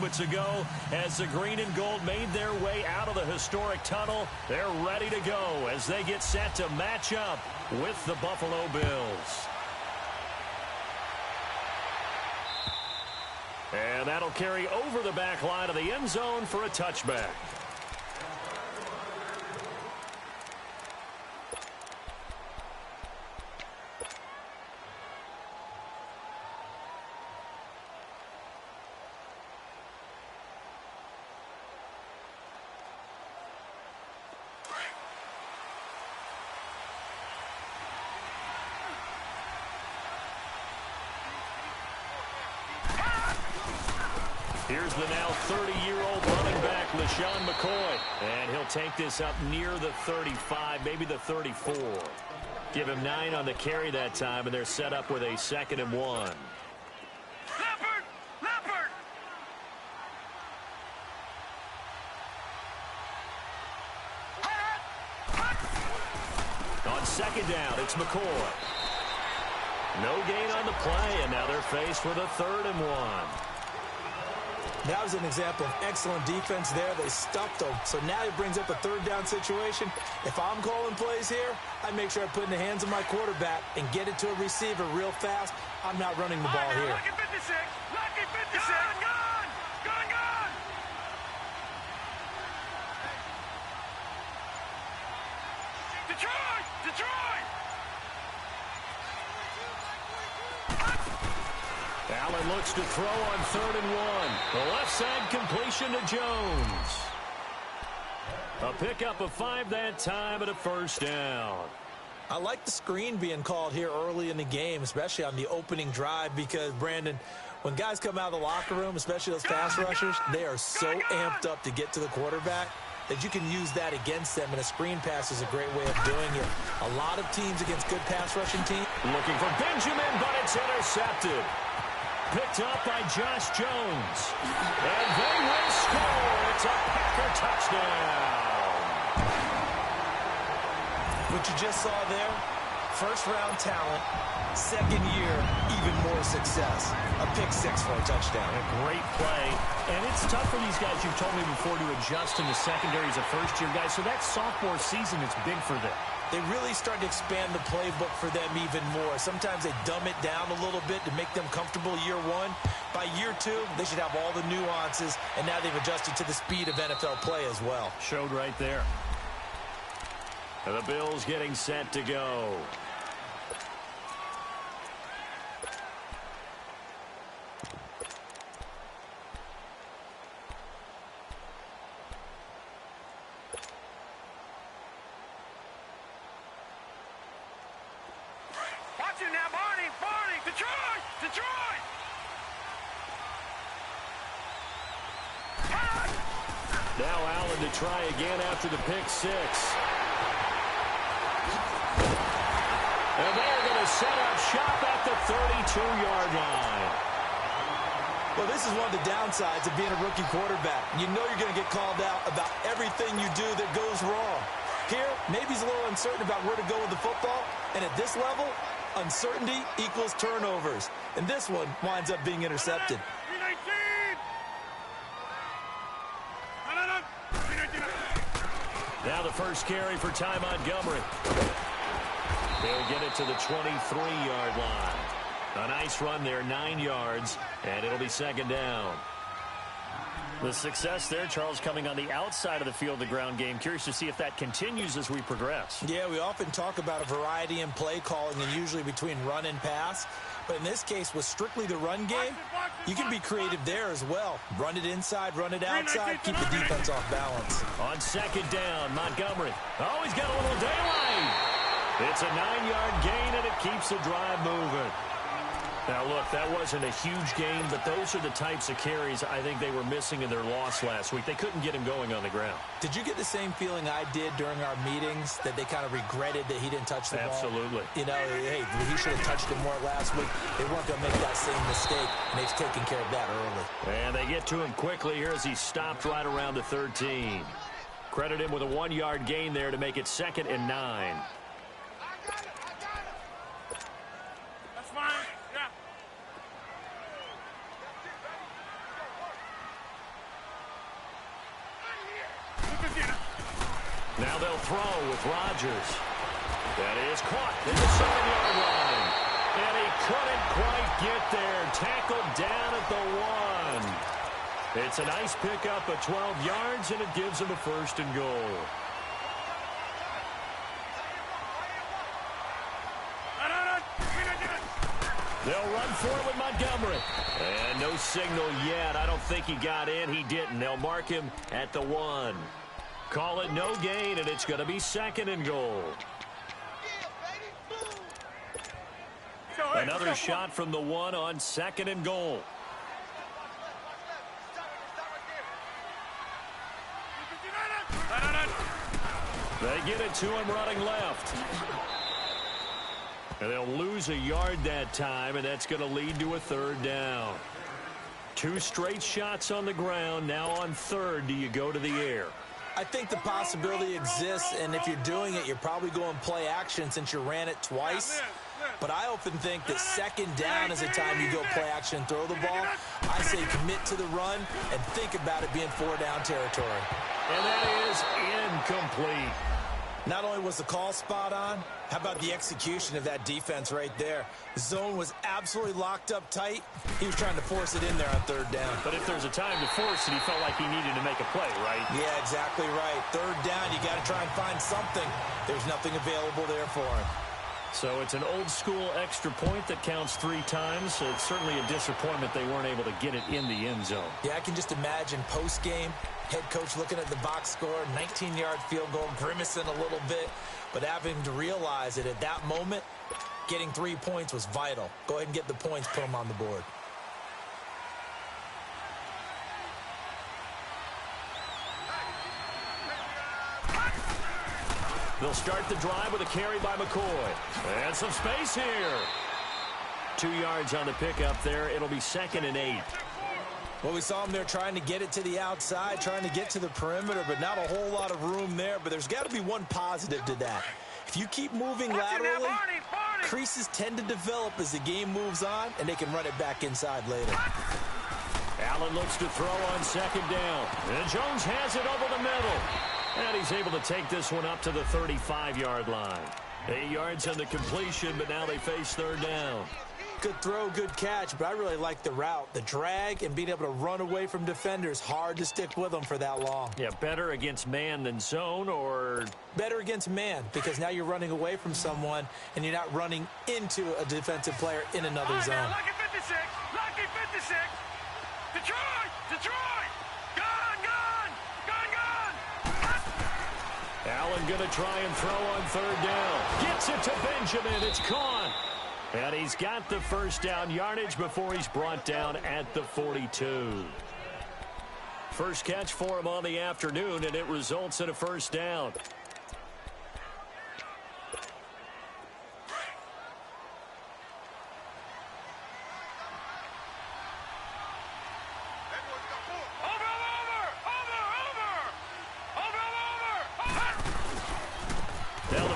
moments ago as the green and gold made their way out of the historic tunnel. They're ready to go as they get set to match up with the Buffalo Bills. And that'll carry over the back line of the end zone for a touchback. Here's the now 30-year-old running back, LeSean McCoy. And he'll take this up near the 35, maybe the 34. Give him 9 on the carry that time, and they're set up with a 2nd and 1. Leopard! Leopard! On 2nd down, it's McCoy. No gain on the play, and now they're faced with a 3rd and 1. That was an example of excellent defense there. They stuffed them. So now it brings up a 3rd down situation. If I'm calling plays here, I make sure I put in the hands of my quarterback and get it to a receiver real fast. I'm not running the ball here. Lucky 56! Lucky 56! Gone! Gone! Gone! Detroit! Detroit! Allen looks to throw on 3rd and 1. The left side completion to Jones. A pickup of 5 that time and a 1st down. I like the screen being called here early in the game, especially on the opening drive, because, Brandon, when guys come out of the locker room, especially those pass rushers, they are so amped up to get to the quarterback that you can use that against them, and a screen pass is a great way of doing it. A lot of teams against good pass rushing teams. Looking for Benjamin, but it's intercepted. Picked up by Josh Jones. And they will score. It's a Packer touchdown. What you just saw there, first-round talent, 2nd year, even more success. A pick 6 for a touchdown. A great play. And it's tough for these guys, you've told me before, to adjust in the secondary as a first-year guy. So that sophomore season is big for them. They really start to expand the playbook for them even more. Sometimes they dumb it down a little bit to make them comfortable year 1. By year 2, they should have all the nuances, and now they've adjusted to the speed of NFL play as well. Showed right there. And the Bills getting set to go. Watch it now, Barney! Barney! Detroit! Detroit! Now Allen to try again after the pick 6. And they're going to set up shop at the 32-yard line. Well, this is one of the downsides of being a rookie quarterback. You know you're going to get called out about everything you do that goes wrong. Here, maybe he's a little uncertain about where to go with the football, and at this level, uncertainty equals turnovers. And this one winds up being intercepted. Now the first carry for Ty Montgomery. They'll get it to the 23-yard line. A nice run there, 9 yards, and it'll be 2nd down. The success there, Charles, coming on the outside of the field, the ground game. Curious to see if that continues as we progress. Yeah, we often talk about a variety in play calling and usually between run and pass. But in this case, with strictly the run game, you can be creative there as well. Run it inside, run it outside, keep the defense off balance. On 2nd down, Montgomery. Oh, he's got a little daylight. It's a 9-yard gain, and it keeps the drive moving. Now, look, that wasn't a huge gain, but those are the types of carries I think they were missing in their loss last week. They couldn't get him going on the ground. Did you get the same feeling I did during our meetings, that they kind of regretted that he didn't touch the ball? Absolutely. You know, hey, he should have touched it more last week. They weren't going to make that same mistake, and they've taken care of that early. And they get to him quickly here as he stopped right around the 13. Credit him with a 1-yard gain there to make it 2nd and 9. Now they'll throw with Rodgers. That is caught at the 7-yard line. And he couldn't quite get there. Tackled down at the 1. It's a nice pickup of 12 yards, and it gives him a 1st and goal. They'll run for it with Montgomery. And no signal yet. I don't think he got in. He didn't. They'll mark him at the 1. Call it no gain, and it's going to be 2nd and goal. Another shot from the 1 on 2nd and goal. They get it to him running left. And they'll lose a yard that time, and that's going to lead to a 3rd down. 2 straight shots on the ground. Now on 3rd, do you go to the air? I think the possibility exists, and if you're doing it, you're probably going play action since you ran it twice. But I often think that 2nd down is the time you go play action and throw the ball. I say commit to the run and think about it being 4-down territory. And that is incomplete. Not only was the call spot on, how about the execution of that defense right there? The zone was absolutely locked up tight. He was trying to force it in there on 3rd down. But if there's a time to force it, he felt like he needed to make a play, right? Yeah, exactly right. 3rd down, you got to try and find something. There's nothing available there for him. So it's an old-school extra point that counts 3 times. So it's certainly a disappointment they weren't able to get it in the end zone. Yeah, I can just imagine post-game, head coach looking at the box score, 19-yard field goal, grimacing a little bit, but having to realize that at that moment, getting 3 points was vital. Go ahead and get the points, put them on the board. They'll start the drive with a carry by McCoy. And some space here. 2 yards on the pickup there. It'll be 2nd and 8. Well, we saw him there trying to get it to the outside, trying to get to the perimeter, but not a whole lot of room there. But there's got to be one positive to that. If you keep moving laterally, creases tend to develop as the game moves on, and they can run it back inside later. Allen looks to throw on 2nd down. And Jones has it over the middle. And he's able to take this one up to the 35-yard line. 8 yards on the completion, but now they face 3rd down. Good throw, good catch, but I really like the route. The drag and being able to run away from defenders, hard to stick with them for that long. Yeah, better against man than zone, or? Better against man, because now you're running away from someone and you're not running into a defensive player in another zone. Now, Lucky 56, Lucky 56. Detroit, Detroit. Gone, gone, gone, gone. Allen going to try and throw on 3rd down. Gets it to Benjamin. It's caught. And he's got the 1st down yardage before he's brought down at the 42. First catch for him on the afternoon, and it results in a 1st down.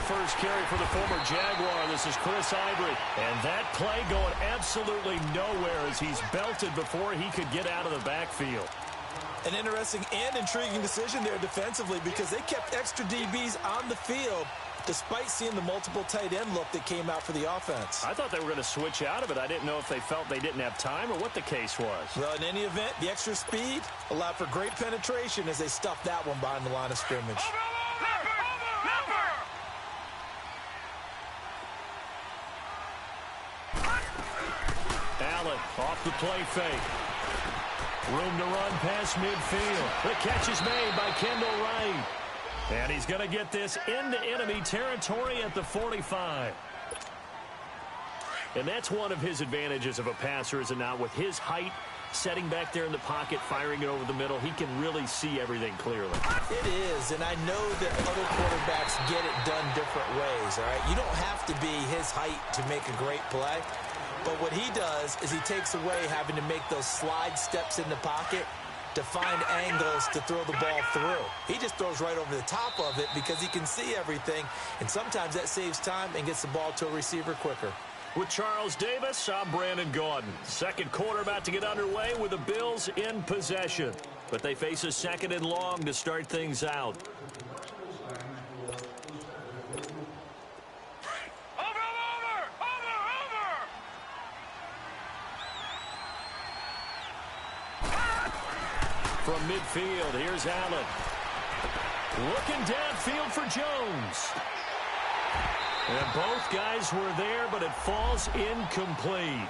First carry for the former Jaguar. This is Chris Ivory. And that play going absolutely nowhere as he's belted before he could get out of the backfield. An interesting and intriguing decision there defensively because they kept extra DBs on the field despite seeing the multiple tight end look that came out for the offense. I thought they were going to switch out of it. I didn't know if they felt they didn't have time or what the case was. Well, in any event, the extra speed allowed for great penetration as they stuffed that one behind the line of scrimmage. Allen off the play fake. Room to run past midfield. The catch is made by Kendall Wright. And he's going to get this into enemy territory at the 45. And that's one of his advantages of a passer, is it not? With his height, setting back there in the pocket, firing it over the middle, he can really see everything clearly. It is, and I know that other quarterbacks get it done different ways, all right? You don't have to be his height to make a great play. But what he does is he takes away having to make those slide steps in the pocket to find angles to throw the ball through. He just throws right over the top of it because he can see everything, and sometimes that saves time and gets the ball to a receiver quicker. With Charles Davis, I'm Brandon Gaudin. Second quarter about to get underway with the Bills in possession. But they face a 2nd and long to start things out. from midfield. Here's Allen. Looking downfield for Jones. And both guys were there, but it falls incomplete.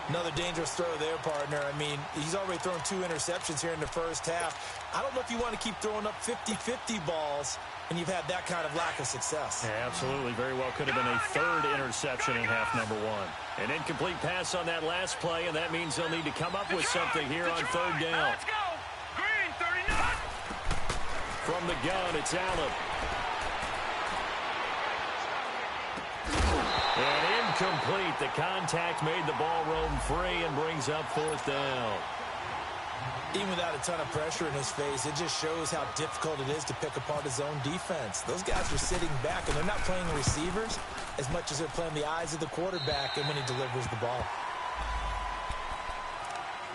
Another dangerous throw there, partner. I mean, he's already thrown 2 interceptions here in the first half. I don't know if you want to keep throwing up 50-50 balls, and you've had that kind of lack of success. Yeah, absolutely. Very well could have been a 3rd interception in half number 1. An incomplete pass on that last play, and that means they'll need to come up with something here on 3rd down. Let's go. Green, 39. From the gun, it's Allen. And incomplete. The contact made the ball roam free and brings up 4th down. Even without a ton of pressure in his face, it just shows how difficult it is to pick apart his own defense. Those guys are sitting back, and they're not playing receivers as much as they're playing the eyes of the quarterback and when he delivers the ball.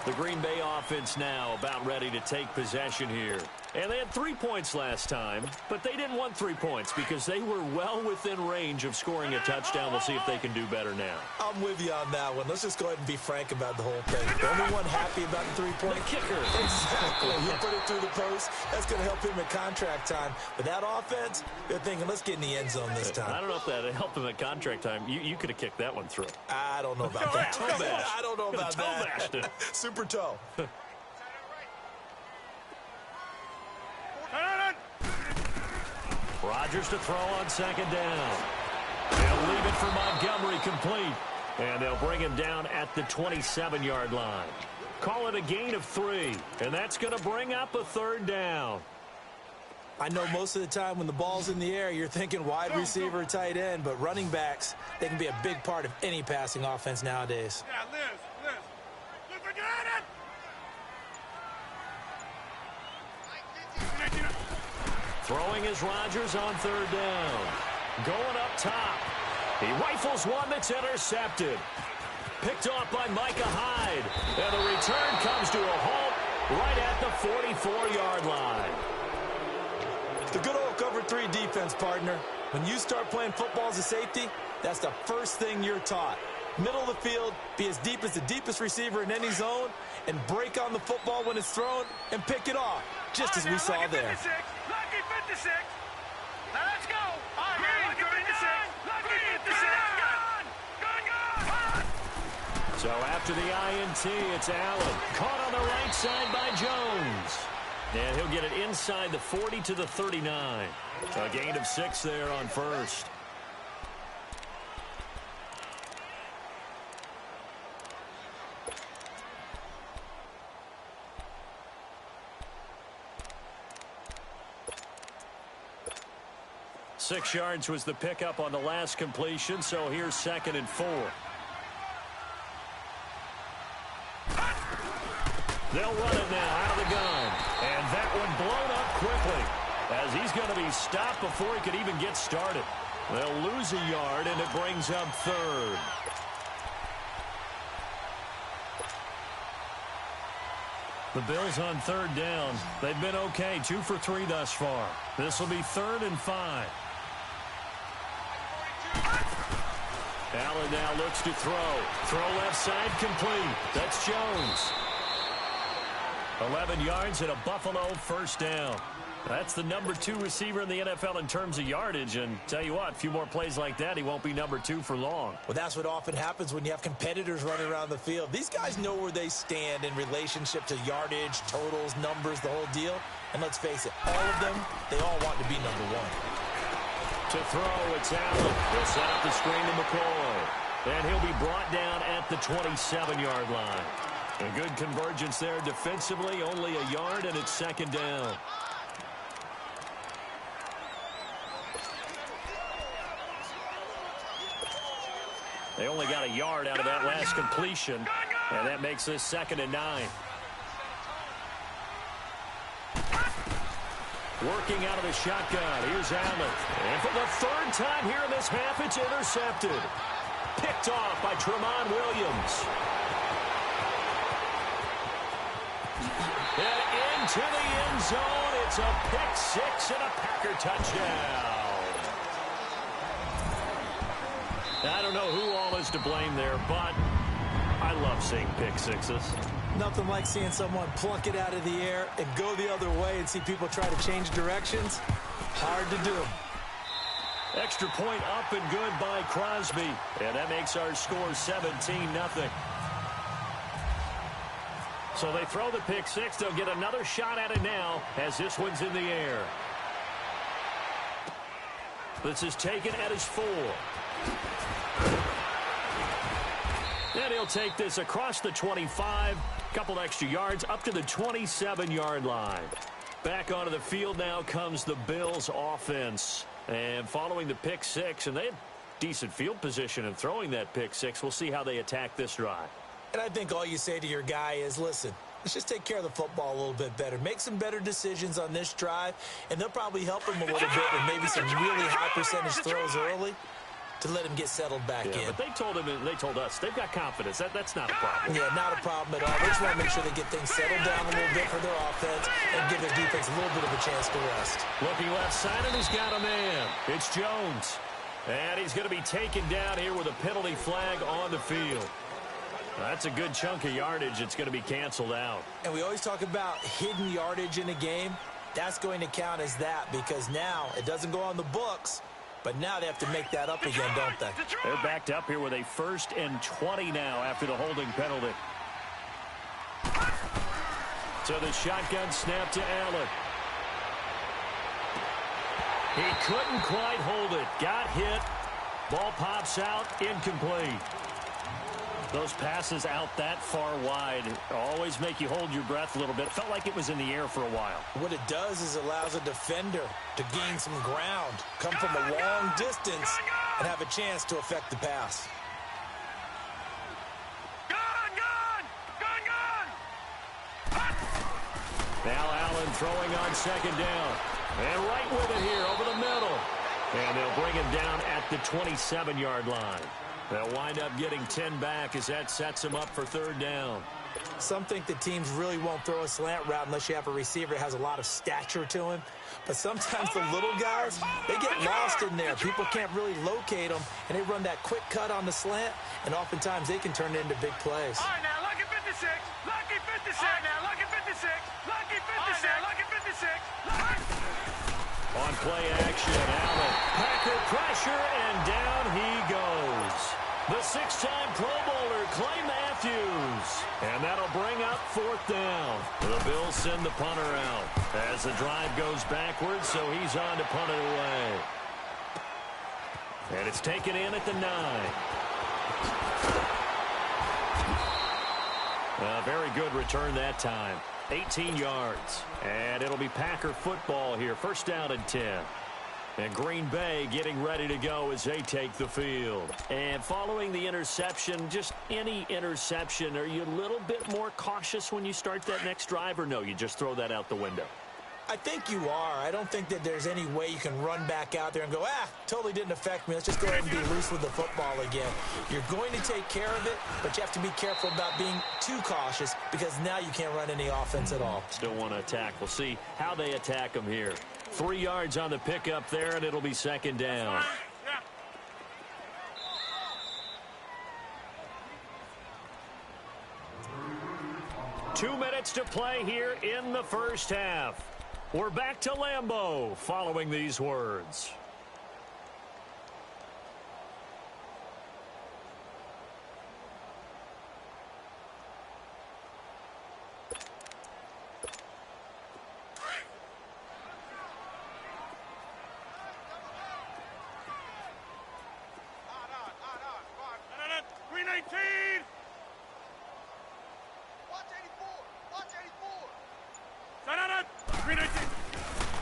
The Green Bay offense now about ready to take possession here. And they had 3 points last time, but they didn't want 3 points because they were well within range of scoring a touchdown. We'll see if they can do better now. I'm with you on that one. Let's just go ahead and be frank about the whole thing. The only one happy about the 3-point kicker. Exactly. He put it through the post. That's going to help him at contract time. But that offense, they're thinking, let's get in the end zone this time. I don't know if that helped him at contract time. You could have kicked that one through. I don't know about that. Toe bash. I don't know about Toe bashed that. it. Super toe. Rodgers to throw on 2nd down. They'll leave it for Montgomery complete. And they'll bring him down at the 27-yard line. Call it a gain of 3. And that's going to bring up a 3rd down. I know most of the time when the ball's in the air, you're thinking wide receiver, tight end, but running backs, they can be a big part of any passing offense nowadays. Yeah, Liz. Look at it. Throwing is Rodgers on 3rd down. Going up top. He rifles one that's intercepted. Picked off by Micah Hyde. And the return comes to a halt right at the 44-yard line. The good old cover 3 defense, partner. When you start playing football as a safety, that's the first thing you're taught. Middle of the field, be as deep as the deepest receiver in any zone, and break on the football when it's thrown and pick it off, just as we saw there. Lucky 56. Now let's go. All right, man. Lucky 56. Lucky 56. Gone. So after the INT, it's Allen. Caught on the right side by Jones. And he'll get it inside the 40 to the 39. A gain of 6 there on 1st. Six yards was the pickup on the last completion, so here's 2nd and 4. They'll run it now out of the gun. And that one blown up quickly as he's going to be stopped before he could even get started. They'll lose a yard, and it brings up 3rd. The Bills on 3rd down. They've been okay, 2 for 3 thus far. This will be 3rd and 5. Allen now looks to throw. Throw left side complete. That's Jones. 11 yards and a Buffalo 1st down. That's the number 2 receiver in the NFL in terms of yardage. And tell you what, a few more plays like that, he won't be number 2 for long. Well, that's what often happens when you have competitors running around the field. These guys know where they stand in relationship to yardage, totals, numbers, the whole deal. And let's face it, all of them, they all want to be number 1. To throw, it's Allen. He'll set up the screen to McCoy. And he'll be brought down at the 27-yard line. A good convergence there defensively, only a yard, and it's 2nd down. They only got a yard out of that last completion, and that makes this 2nd and 9. Working out of the shotgun. Here's Allen. And for the 3rd time here in this half, it's intercepted. Picked off by Tramon Williams. And into the end zone. It's a pick 6 and a Packer touchdown. I don't know who all is to blame there, but I love seeing pick 6s. Nothing like seeing someone pluck it out of the air and go the other way and see people try to change directions. Hard to do. Extra point up and good by Crosby. And that makes our score 17-0. So they throw the pick six. They'll get another shot at it now as this one's in the air. This is taken at his 4. And he'll take this across the 25. Couple extra yards up to the 27-yard line. Back onto the field now comes the Bills offense. And following the pick six, and they had decent field position in throwing that pick six. We'll see how they attack this drive. And I think all you say to your guy is, listen, let's just take care of the football a little bit better. Make some better decisions on this drive, and they'll probably help him a little bit with maybe some really high percentage throws early to let him get settled back in. But they told him, and they told us, they've got confidence. That's not a problem. Yeah, not a problem at all. They just want to make sure they get things settled down a little bit for their offense and give their defense a little bit of a chance to rest. Looking left side, and he's got a man. It's Jones. And he's going to be taken down here with a penalty flag on the field. That's a good chunk of yardage. It's going to be canceled out. And we always talk about hidden yardage in a game. That's going to count as that because now it doesn't go on the books. But now they have to make that up again, don't they? They're backed up here with a 1st and 20 now after the holding penalty. So the shotgun snap to Allen. He couldn't quite hold it. Got hit. Ball pops out. Incomplete. Those passes out that far wide always make you hold your breath a little bit. Felt like it was in the air for a while. What it does is allows a defender to gain some ground, come from a long distance, and have a chance to affect the pass. Now Allen throwing on 2nd down. And right with it here over the middle. And they'll bring him down at the 27-yard line. They'll wind up getting 10 back as that sets them up for 3rd down. Some think the teams really won't throw a slant route unless you have a receiver that has a lot of stature to him. But sometimes the little guys, they get lost in there. People can't really locate them, and they run that quick cut on the slant, and oftentimes they can turn it into big plays. All right, now, lucky 56. Lucky 56. All right, now, lucky 56. Lucky 56. Lucky 56. On play action, Allen. Packer pressure, and down he goes. The 6-time Pro Bowler, Clay Matthews. And that'll bring up 4th down. The Bills send the punter out as the drive goes backwards, so he's on to punt it away. And it's taken in at the 9. A very good return that time. 18 yards. And it'll be Packer football here. 1st down and 10. And Green Bay getting ready to go as they take the field. And following the interception, just any interception, are you a little bit more cautious when you start that next drive, or no, you just throw that out the window? I think you are. I don't think that there's any way you can run back out there and go, totally didn't affect me. Let's just go ahead and be loose with the football again. You're going to take care of it, but you have to be careful about being too cautious because now you can't run any offense at all. Still want to attack. We'll see how they attack them here. 3 yards on the pickup there, and it'll be 2nd down. Two minutes to play here in the 1st half. We're back to Lambeau following these words.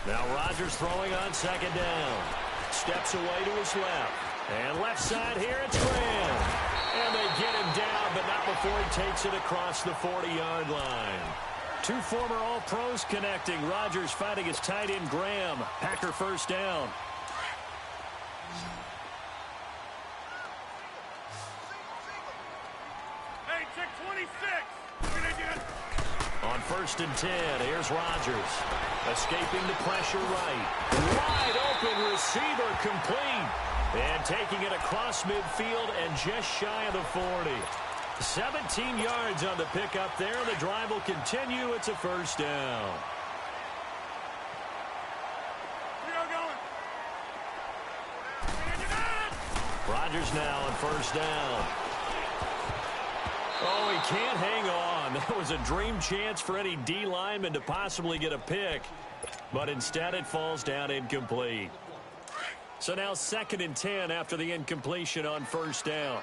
Now Rodgers throwing on 2nd down. Steps away to his left. And left side here, it's Graham. And they get him down, but not before he takes it across the 40-yard line. 2 former All-Pros connecting. Rodgers fighting his tight end, Graham. Packer 1st down. Hey, check 26. On 1st and 10, here's Rodgers. Escaping the pressure right. Wide open receiver complete. And taking it across midfield and just shy of the 40. 17 yards on the pickup there. The drive will continue. It's a first down. Rodgers now on first down. Oh, he can't hang on. That was a dream chance for any D lineman to possibly get a pick. But instead it falls down incomplete. So now 2nd and 10 after the incompletion on first down.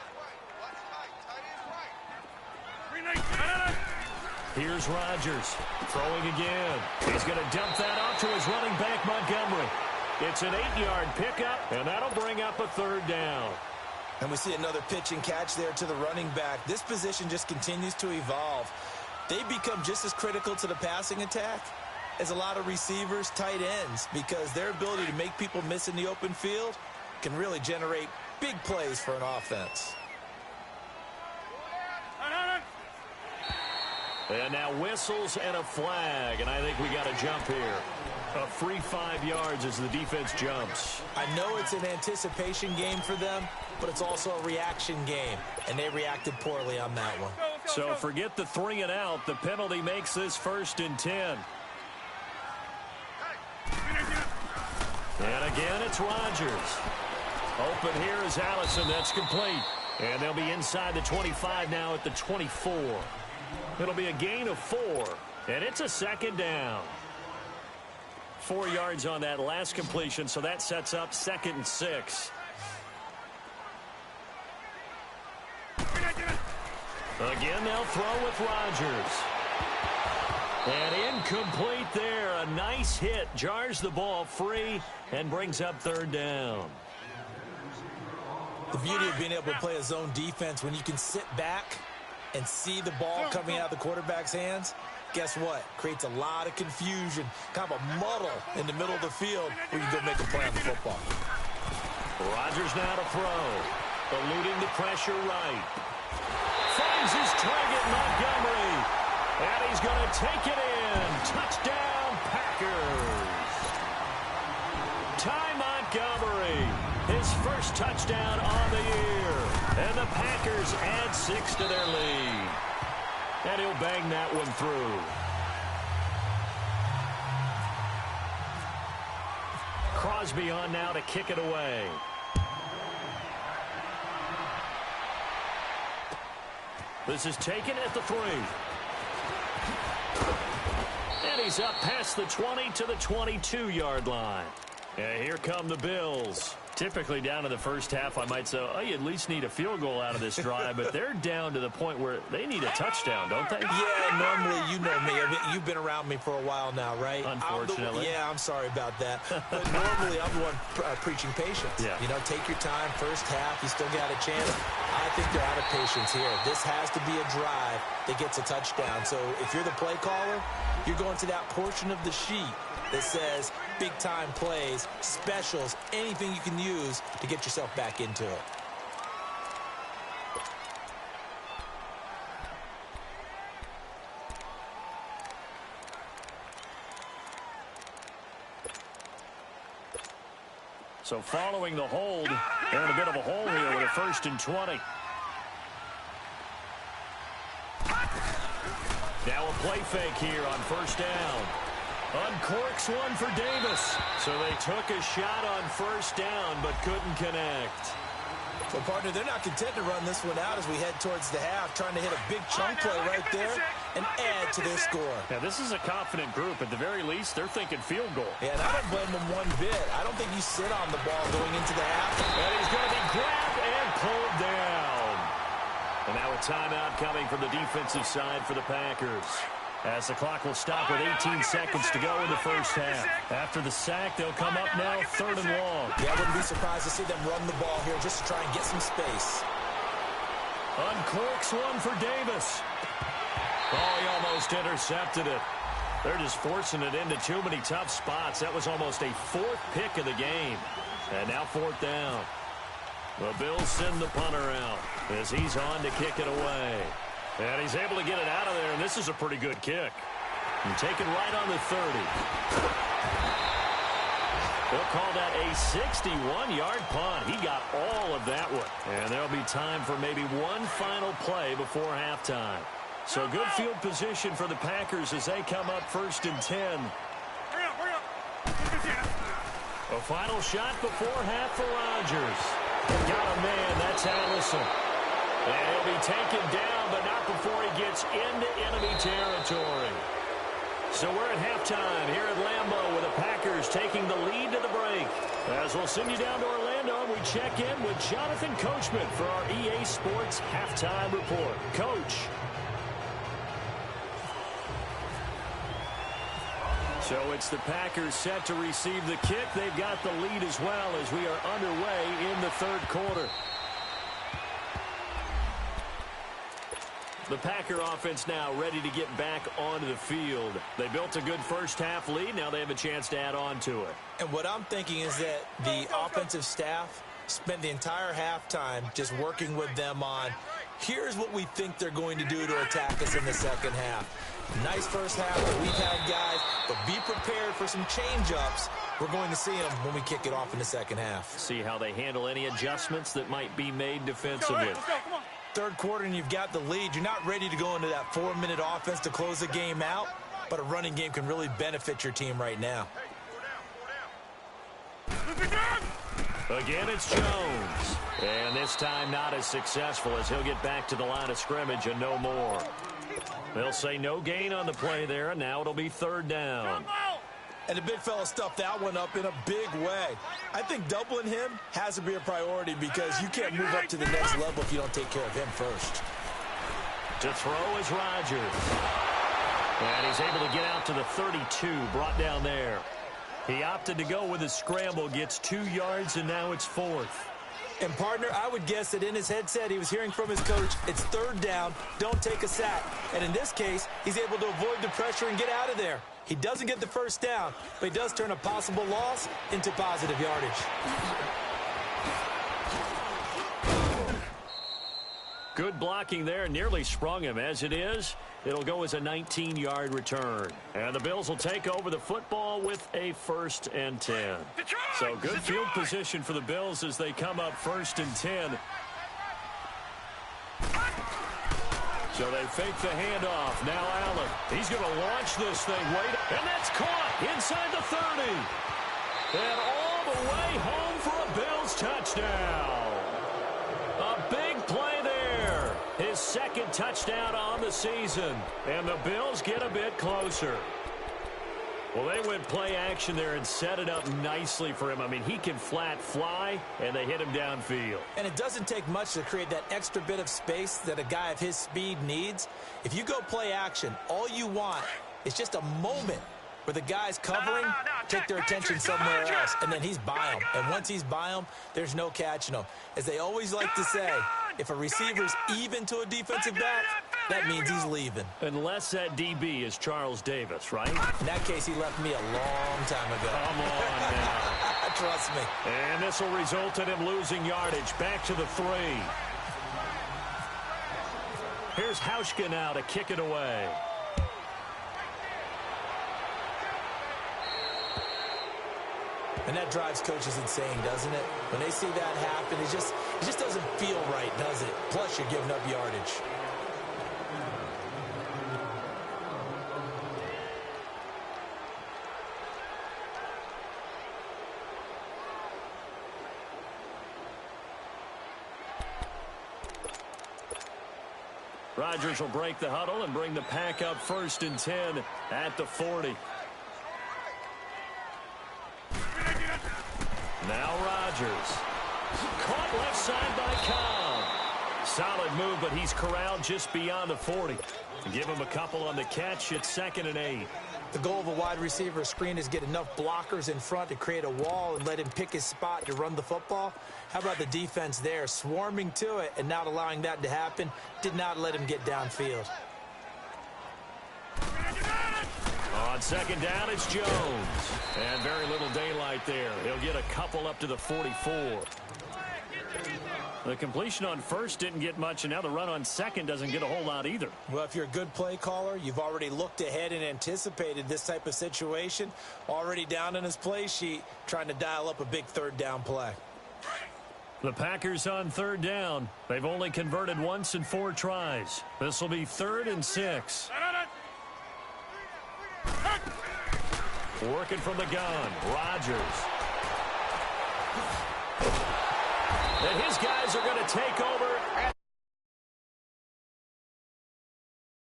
Here's Rodgers throwing again. He's going to dump that off to his running back, Montgomery. It's an 8-yard pickup, and that'll bring up a 3rd down. And we see another pitch and catch there to the running back. This position just continues to evolve. They become just as critical to the passing attack as a lot of receivers, tight ends, because their ability to make people miss in the open field can really generate big plays for an offense. And now whistles and a flag, and I think we got a jump here. A free 5 yards as the defense jumps. I know it's an anticipation game for them, but it's also a reaction game, and they reacted poorly on that one. So forget the 3 and out. The penalty makes this 1st and 10. And again, it's Rodgers. Open here is Allison. That's complete. And they'll be inside the 25 now at the 24. It'll be a gain of 4, and it's a 2nd down. 4 yards on that last completion, so that sets up 2nd and 6. Again, they'll throw with Rodgers. And incomplete there. A nice hit. Jars the ball free and brings up 3rd down. The beauty of being able to play a zone defense when you can sit back and see the ball coming out of the quarterback's hands, guess what? Creates a lot of confusion, kind of a muddle in the middle of the field where you can go make a play on the football. Rodgers now to throw. Eluding the pressure right. Finds his target, Montgomery. And he's going to take it in. Touchdown, Packers. Ty Montgomery, his first touchdown on the year. And the Packers add 6 to their lead. And he'll bang that one through. Crosby on now to kick it away. This is taken at the 3. And he's up past the 20 to the 22-yard line. And here come the Bills. Typically down in the first half, I might say, oh, you at least need a field goal out of this drive, but they're down to the point where they need a touchdown, don't they? Yeah, normally, you know me. I mean, you've been around me for a while now, right? Unfortunately. I'm sorry about that. But normally, I'm the one preaching patience. Yeah. You know, take your time. First half, you still got a chance. I think they're out of patience here. This has to be a drive that gets a touchdown. So if you're the play caller, you're going to that portion of the sheet that says big-time plays, specials, anything you can use to get yourself back into it. So following the hold, they're in a bit of a hole here with a 1st and 20. Now a play fake here on first down. Uncorks one for Davis. So they took a shot on first down but couldn't connect. So, partner, they're not content to run this one out as we head towards the half, trying to hit a big chunk play right there and add to their score. Now, this is a confident group. At the very least, they're thinking field goal. Yeah, and I don't blame them one bit. I don't think you sit on the ball going into the half. And he's going to be grabbed and pulled down. And now a timeout coming from the defensive side for the Packers. As the clock will stop with 18 seconds to go in the first half. After the sack, they'll come up now 3rd and long. Yeah, I wouldn't be surprised to see them run the ball here just to try and get some space. Uncorks one for Davis. Oh, he almost intercepted it. They're just forcing it into too many tough spots. That was almost a 4th pick of the game. And now 4th down. The Bills send the punter out as he's on to kick it away. And he's able to get it out of there, and this is a pretty good kick. And taken right on the 30. They'll call that a 61-yard punt. He got all of that one. And there'll be time for maybe one final play before halftime. So good field position for the Packers as they come up 1st and 10. Hurry up. A final shot before half for Rodgers. Got a man, that's Allison. And he'll be taken down, but not before he gets into enemy territory. So we're at halftime here at Lambeau with the Packers taking the lead to the break. As we'll send you down to Orlando, we check in with Jonathan Coachman for our EA Sports Halftime Report. Coach. So it's the Packers set to receive the kick. They've got the lead as well as we are underway in the third quarter. The Packer offense now ready to get back onto the field. They built a good first-half lead. Now they have a chance to add on to it. And what I'm thinking is that the offensive staff spent the entire halftime just working with them on, here's what we think they're going to do to attack us in the second half. Nice first half that we've had, guys, but be prepared for some change-ups. We're going to see them when we kick it off in the second half. See how they handle any adjustments that might be made defensively. Let's go, come on. Third quarter and you've got the lead. You're not ready to go into that 4-minute offense to close the game out, but a running game can really benefit your team right now. Again, it's Jones. And this time not as successful as he'll get back to the line of scrimmage and no more. They'll say no gain on the play there, and now it'll be third down. And the big fella stuffed that one up in a big way. I think doubling him has to be a priority because you can't move up to the next level if you don't take care of him first. To throw is Rodgers. And he's able to get out to the 32, brought down there. He opted to go with a scramble, gets 2 yards, and now it's 4th. And, partner, I would guess that in his headset he was hearing from his coach, it's third down, don't take a sack. And in this case, he's able to avoid the pressure and get out of there. He doesn't get the first down, but he does turn a possible loss into positive yardage. Good blocking there, nearly sprung him. As it is, it'll go as a 19-yard return. And the Bills will take over the football with a 1st and 10. So good field position for the Bills as they come up 1st and 10. So they fake the handoff. Now Allen. He's going to launch this thing. Wait, and that's caught inside the 30. And all the way home for a Bills touchdown. A big play there. His 2nd touchdown on the season. And the Bills get a bit closer. Well, they went play action there and set it up nicely for him. I mean, he can flat fly, and they hit him downfield. And it doesn't take much to create that extra bit of space that a guy of his speed needs. If you go play action, all you want is just a moment where the guys covering take their attention somewhere else, and then he's by them. And once he's by them, there's no catching him. As they always like to say, if a receiver's even to a defensive back, that means he's leaving. Unless that DB is Charles Davis, right? In that case, he left me a long time ago. Come on now. Trust me. And this will result in him losing yardage. Back to the 3. Here's Hauschka now to kick it away. And that drives coaches insane, doesn't it? When they see that happen, it just doesn't feel right, does it? Plus, you're giving up yardage. Rodgers will break the huddle and bring the Pack up 1st and 10 at the 40. Now Rodgers. Caught left side by Cobb. Solid move, but he's corralled just beyond the 40. Give him a couple on the catch. It's 2nd and 8. The goal of a wide receiver screen is get enough blockers in front to create a wall and let him pick his spot to run the football. How about the defense there, swarming to it and not allowing that to happen? Did not let him get downfield. On 2nd down, it's Jones. And very little daylight there. He'll get a couple up to the 44. The completion on first didn't get much, and now the run on second doesn't get a whole lot either. Well, if you're a good play caller, you've already looked ahead and anticipated this type of situation. Already down in his play sheet, trying to dial up a big third down play. The Packers on third down. They've only converted once in 4 tries. This will be 3rd and 6. Working from the gun, Rodgers. And his guys are going to take over.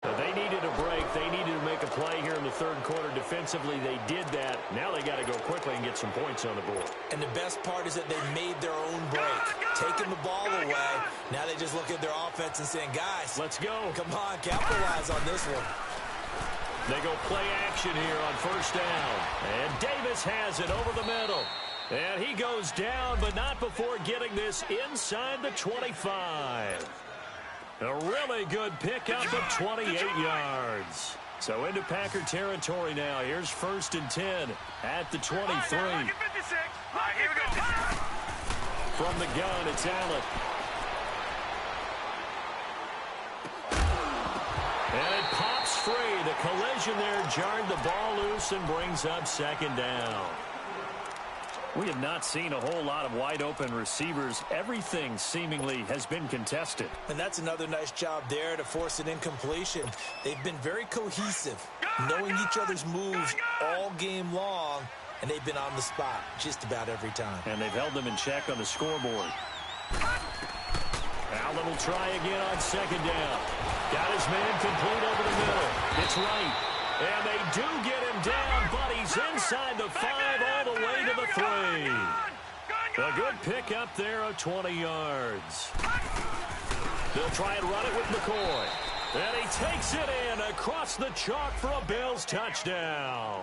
They needed a break. They needed to make a play here in the third quarter. Defensively, they did that. Now they got to go quickly and get some points on the board. And the best part is that they made their own break, taking the ball away. Now they just look at their offense and saying, guys, let's go. Come on, capitalize on this one. They go play action here on first down. And Davis has it over the middle. And he goes down, but not before getting this inside the 25. A really good pickup of 28 yards. So into Packer territory now. Here's 1st and 10 at the 23. From the gun, it's Allen. And it pops free. The collision there jarred the ball loose and brings up 2nd down. We have not seen a whole lot of wide-open receivers. Everything seemingly has been contested. And that's another nice job there to force an incompletion. They've been very cohesive, knowing each other's moves all game long, and they've been on the spot just about every time. And they've held them in check on the scoreboard. Allen will try again on 2nd down. Got his man complete over the middle. It's right. And they do get him down, but he's inside the 5 all the way to the 3. A good pickup there of 20 yards. They'll try and run it with McCoy. And he takes it in across the chalk for a Bills touchdown.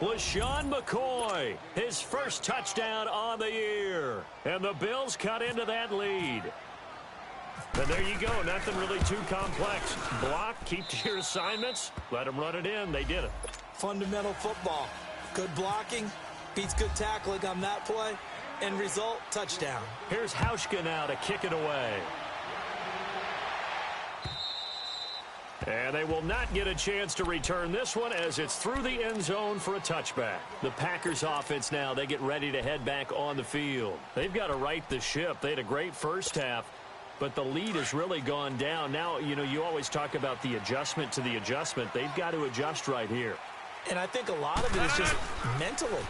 LeSean McCoy, his first touchdown on the year. And the Bills cut into that lead. And there you go. Nothing really too complex. Block, keep to your assignments, let them run it in. They did it. Fundamental football. Good blocking beats good tackling on that play. End result, touchdown. Here's Hauschka now to kick it away. And they will not get a chance to return this one as it's through the end zone for a touchback. The Packers offense now, they get ready to head back on the field. They've got to right the ship. They had a great first half, but the lead has really gone down. Now, you know, you always talk about the adjustment to the adjustment. They've got to adjust right here. And I think a lot of it is just mentally.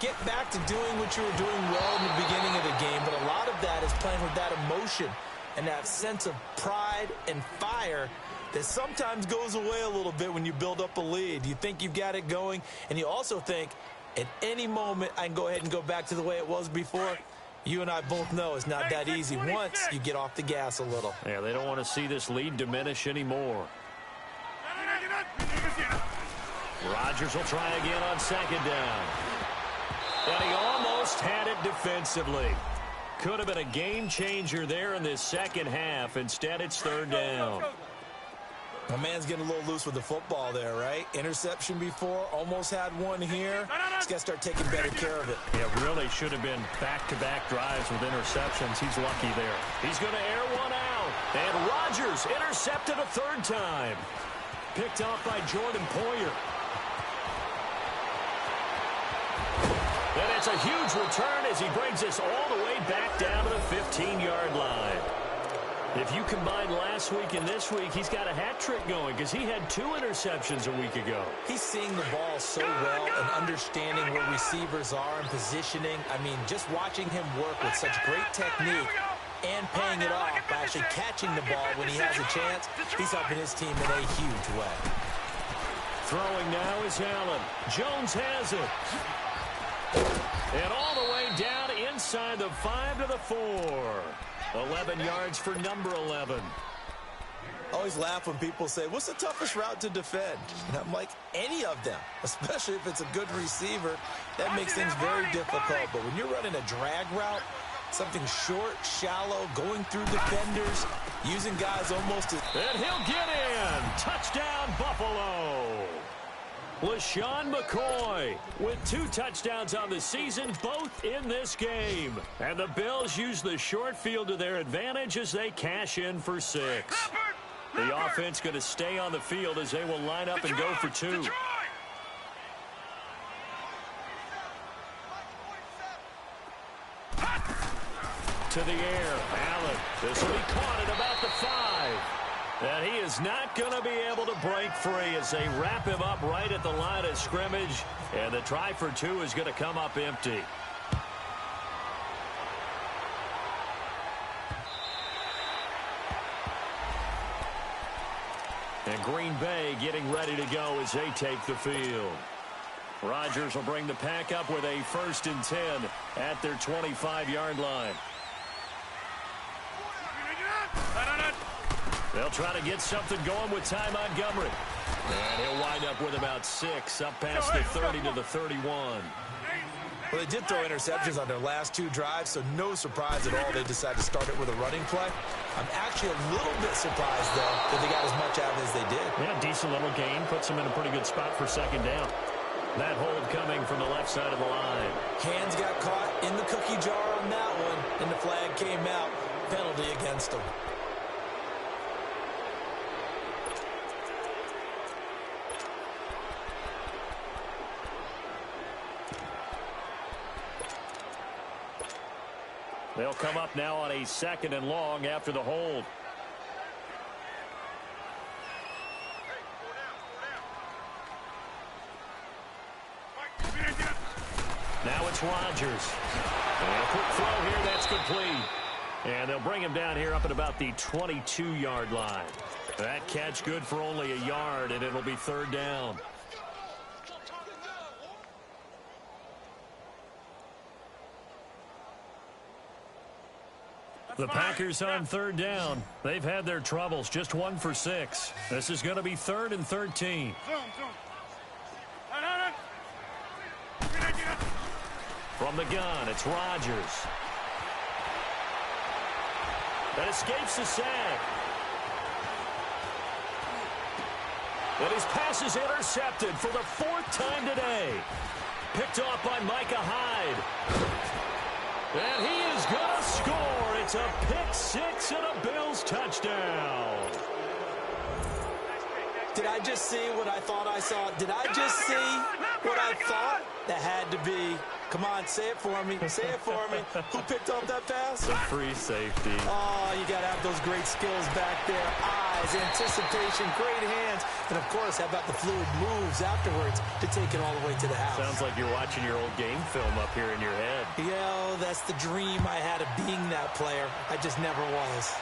Get back to doing what you were doing well in the beginning of the game, but a lot of that is playing with that emotion and that sense of pride and fire that sometimes goes away a little bit when you build up a lead. You think you've got it going, and you also think at any moment I can go ahead and go back to the way it was before. You and I both know it's not that easy once you get off the gas a little. Yeah, they don't want to see this lead diminish anymore. Rodgers will try again on 2nd down. And he almost had it defensively. Could have been a game changer there in this second half. Instead, it's 3rd down. My man's getting a little loose with the football there, right? Interception before, almost had one here. He's got to start taking better care of it. Yeah, really should have been back-to-back drives with interceptions. He's lucky there. He's going to air one out. And Rodgers intercepted a 3rd time. Picked off by Jordan Poyer. And it's a huge return as he brings us all the way back down to the 15-yard line. If you combine last week and this week, he's got a hat trick going because he had 2 interceptions a week ago. He's seeing the ball so well and understanding where receivers are and positioning. I mean, just watching him work with such great technique and paying it off by actually catching the ball when he has a chance, he's helping his team in a huge way. Throwing now is Allen. Jones has it. And all the way down inside the 5 to the 4. 11 yards for number 11. I always laugh when people say, what's the toughest route to defend? And I'm like, any of them, especially if it's a good receiver. That makes things very difficult. But when you're running a drag route, something short, shallow, going through defenders, using guys almost as... And he'll get in. Touchdown, Buffalo. LaShawn McCoy with 2 touchdowns on the season, both in this game. And the Bills use the short field to their advantage as they cash in for 6. The offense going to stay on the field as they will line up and go for 2. To the air, Allen. This will be caught at about the 5. And he is not going to be able to break free as they wrap him up right at the line of scrimmage. And the try for 2 is going to come up empty. And Green Bay getting ready to go as they take the field. Rodgers will bring the pack up with a 1st and 10 at their 25-yard line. They'll try to get something going with Ty Montgomery. And he'll wind up with about 6 up past the 30 to the 31. Well, they did throw interceptions on their last 2 drives, so no surprise at all they decided to start it with a running play. I'm actually a little bit surprised, though, that they got as much out of it as they did. Yeah, decent little gain. Puts them in a pretty good spot for 2nd down. That hold coming from the left side of the line. Hands got caught in the cookie jar on that one, and the flag came out. Penalty against them. They'll come up now on a 2nd and long after the hold. Now it's Rodgers. And a quick throw here, that's complete. And they'll bring him down here up at about the 22-yard line. That catch good for only a yard, and it'll be 3rd down. The Packers on 3rd down. They've had their troubles, just 1 for 6. This is going to be 3rd and 13. From the gun, it's Rodgers. That escapes the sack. And his pass is intercepted for the 4th time today. Picked off by Micah Hyde. And he is going to score. It's a pick 6 and a Bills touchdown. Did I just see what I thought I saw? Did I just see what I thought? That had to be. Come on, say it for me. Say it for me. Who picked up that pass? The free safety. Oh, you got to have those great skills back there. Eyes, anticipation, great hands. And, of course, how about the fluid moves afterwards to take it all the way to the house? Sounds like you're watching your old game film up here in your head. Yo, that's the dream I had of being that player. I just never was.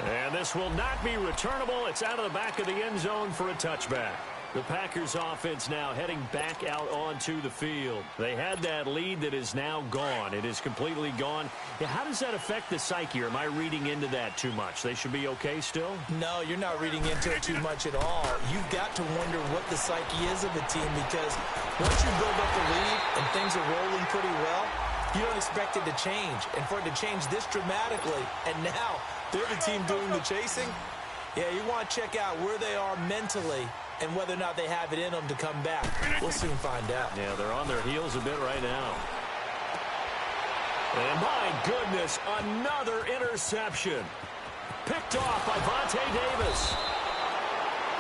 And this will not be returnable. It's out of the back of the end zone for a touchback. The Packers offense now heading back out onto the field. They had that lead that is now gone. It is completely gone. Yeah, how does that affect the psyche? Or am I reading into that too much? They should be okay still? No, you're not reading into it too much at all. You've got to wonder what the psyche is of a team, because once you build up the lead and things are rolling pretty well, you don't expect it to change. And for it to change this dramatically, and now they're the team doing the chasing, yeah, you want to check out where they are mentally and whether or not they have it in them to come back. We'll soon find out. Yeah, they're on their heels a bit right now. And my goodness, another interception. Picked off by Vontae Davis.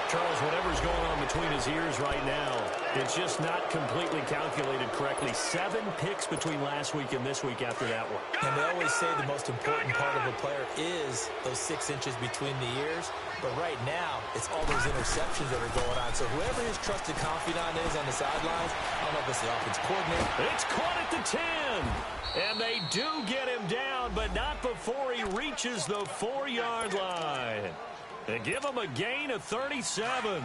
Charles, whatever's going on between his ears right now, it's just not completely calculated correctly. 7 picks between last week and this week after that one. And they always say the most important part of a player is those 6 inches between the ears. But right now, it's all those interceptions that are going on. So whoever his trusted confidant is on the sidelines, I don't know if it's the offensive coordinator. It's caught at the 10. And they do get him down, but not before he reaches the 4-yard line. They give him a gain of 37.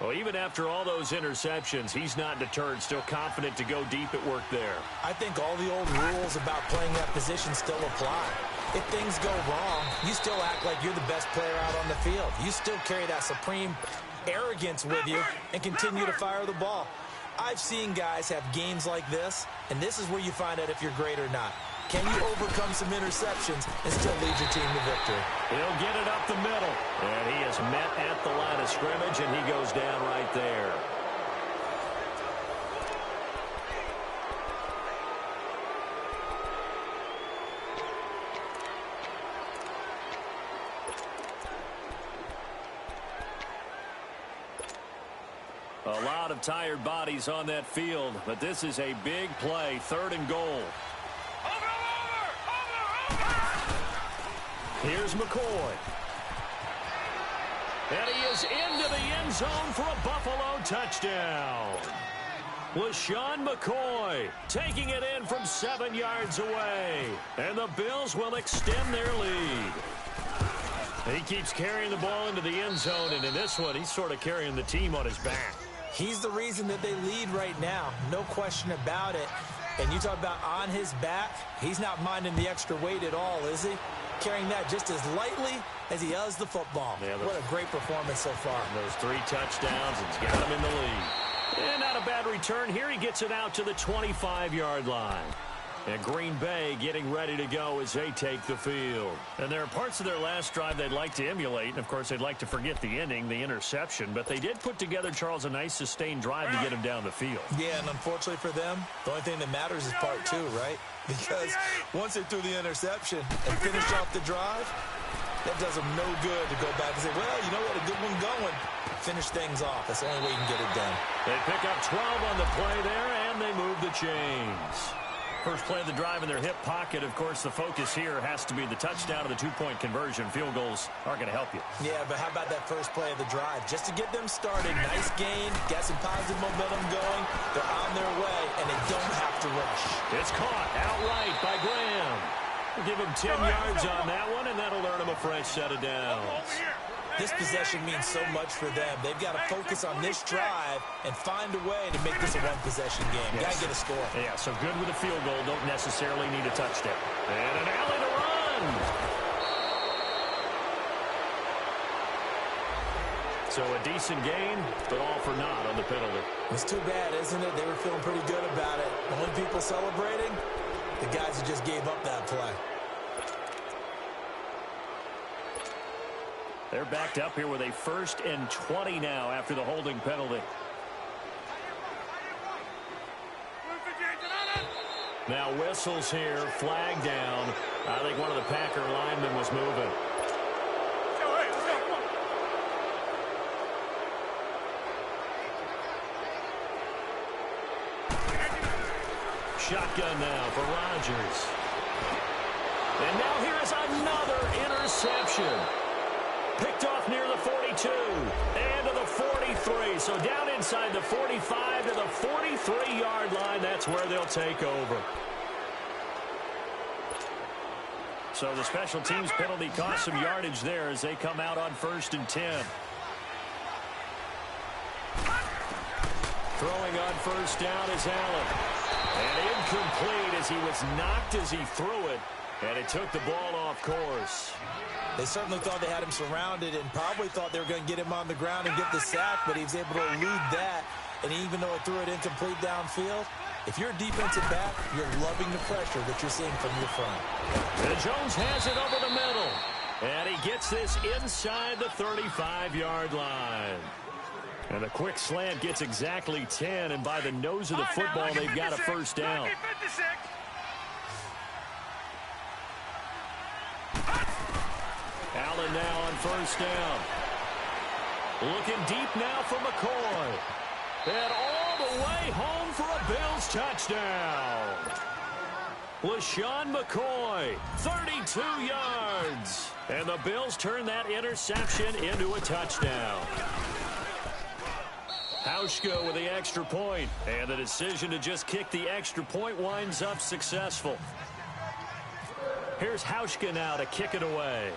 Well, even after all those interceptions, he's not deterred, still confident to go deep at work there. I think all the old rules about playing that position still apply. If things go wrong, you still act like you're the best player out on the field. You still carry that supreme arrogance with you and continue to fire the ball. I've seen guys have games like this, and this is where you find out if you're great or not. Can you overcome some interceptions and still lead your team to victory? He'll get it up the middle. And he is met at the line of scrimmage, and he goes down right there. A lot of tired bodies on that field, but this is a big play, 3rd and goal. Here's McCoy. And he is into the end zone for a Buffalo touchdown. LeSean McCoy taking it in from 7 yards away. And the Bills will extend their lead. He keeps carrying the ball into the end zone, and in this one, he's sort of carrying the team on his back. He's the reason that they lead right now. No question about it. And you talk about on his back, he's not minding the extra weight at all, is he? Carrying that just as lightly as he does the football. Yeah, what a great performance so far. Those 3 touchdowns, it's got him in the lead. And not a bad return here. He gets it out to the 25-yard line. And Green Bay getting ready to go as they take the field. And there are parts of their last drive they'd like to emulate. And, of course, they'd like to forget the ending, the interception. But they did put together, Charles, a nice sustained drive to get him down the field. Yeah, and unfortunately for them, the only thing that matters is part 2, right? Because once they threw the interception and finished off the drive, that does them no good to go back and say, well, you know, we had a good one going. Finish things off. That's the only way you can get it done. They pick up 12 on the play there, and they move the chains. First play of the drive in their hip pocket. Of course, the focus here has to be the touchdown or the 2-point conversion. Field goals aren't going to help you. Yeah, but how about that first play of the drive? Just to get them started, nice gain, got some positive momentum going. They're on their way, and they don't have to rush. It's caught outright by Graham. We'll give him 10 yards on that one, and that'll earn him a fresh set of downs. This possession means so much for them. They've got to focus on this drive and find a way to make this a one-possession game. Yes. Got to get a score. Yeah, so good with a field goal. Don't necessarily need a touchdown. And an alley to run. So a decent gain, but all for naught on the penalty. It's too bad, isn't it? They were feeling pretty good about it. The only people celebrating, the guys who just gave up that play. They're backed up here with a 1st and 20 now after the holding penalty. Now whistles here, flag down. I think one of the Packer linemen was moving. Shotgun now for Rodgers. And now here is another interception. Picked off near the 42 and to the 43. So down inside the 45 to the 43-yard line. That's where they'll take over. So the special teams penalty cost some yardage there as they come out on 1st and 10. Throwing on 1st down is Allen. And incomplete as he was knocked as he threw it. And it took the ball off course. They certainly thought they had him surrounded and probably thought they were going to get him on the ground and get the sack, but he was able to elude that. And even though it threw it incomplete downfield, if you're a defensive back, you're loving the pressure that you're seeing from your front. And Jones has it over the middle. And he gets this inside the 35-yard line. And a quick slant gets exactly 10, and by the nose of the football, they've got a 1st down. Allen now on 1st down. Looking deep now for McCoy. And all the way home for a Bills touchdown. LeSean McCoy, 32 yards. And the Bills turn that interception into a touchdown. Hauschka with the extra point. And the decision to just kick the extra point winds up successful. Here's Hauschka now to kick it away.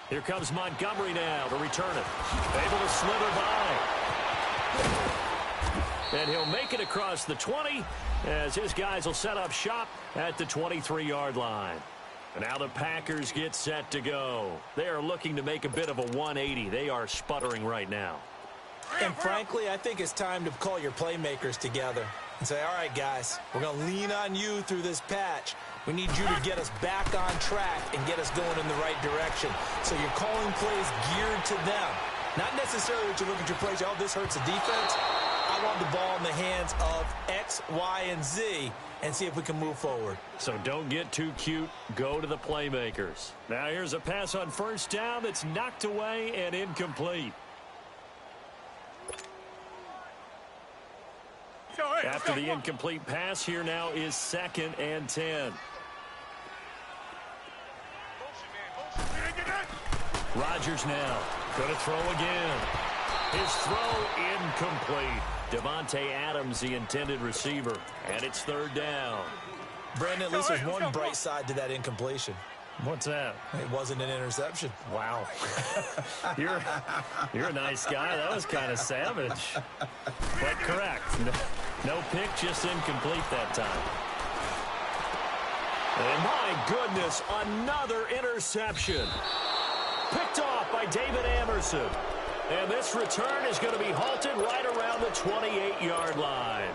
Here comes Montgomery now to return it. Able to slither by. And he'll make it across the 20 as his guys will set up shop at the 23-yard line. And now the Packers get set to go. They are looking to make a bit of a 180. They are sputtering right now. And frankly, I think it's time to call your playmakers together and say, all right, guys, we're going to lean on you through this patch. We need you to get us back on track and get us going in the right direction. So you're calling plays geared to them. Not necessarily that you look at your plays, oh, this hurts the defense. I want the ball in the hands of X, Y, and Z and see if we can move forward. So don't get too cute. Go to the playmakers. Now here's a pass on first down that's knocked away and incomplete. After the incomplete pass, here now is 2nd and 10. Rodgers now going to throw again. His throw incomplete. Devontae Adams, the intended receiver, and it's 3rd down. Brandon, at least there's one bright side to that incompletion. What's that? It wasn't an interception. Wow. You're a nice guy. That was kind of savage. But correct. No pick, just incomplete that time. And my goodness, another interception. Picked off by David Amerson. And this return is going to be halted right around the 28-yard line.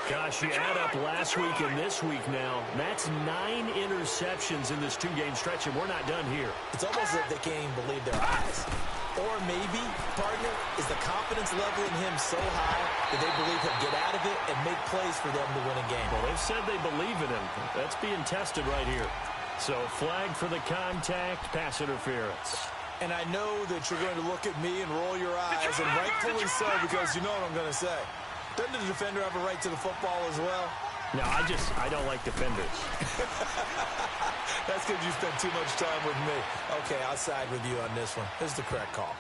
Gosh, you add up last week and this week now, that's 9 interceptions in this 2-game stretch, and we're not done here. It's almost as if they can't even believe their eyes. Or maybe, partner, is the confidence level in him so high that they believe he'll get out of it and make plays for them to win a game. Well, they've said they believe in him. That's being tested right here. So, flag for the contact, pass interference. And I know that you're going to look at me and roll your eyes, and rightfully so, because you know what I'm going to say. Doesn't the defender have a right to the football as well? No, I don't like defenders. That's because you spent too much time with me. Okay, I'll side with you on this one. This is the correct call.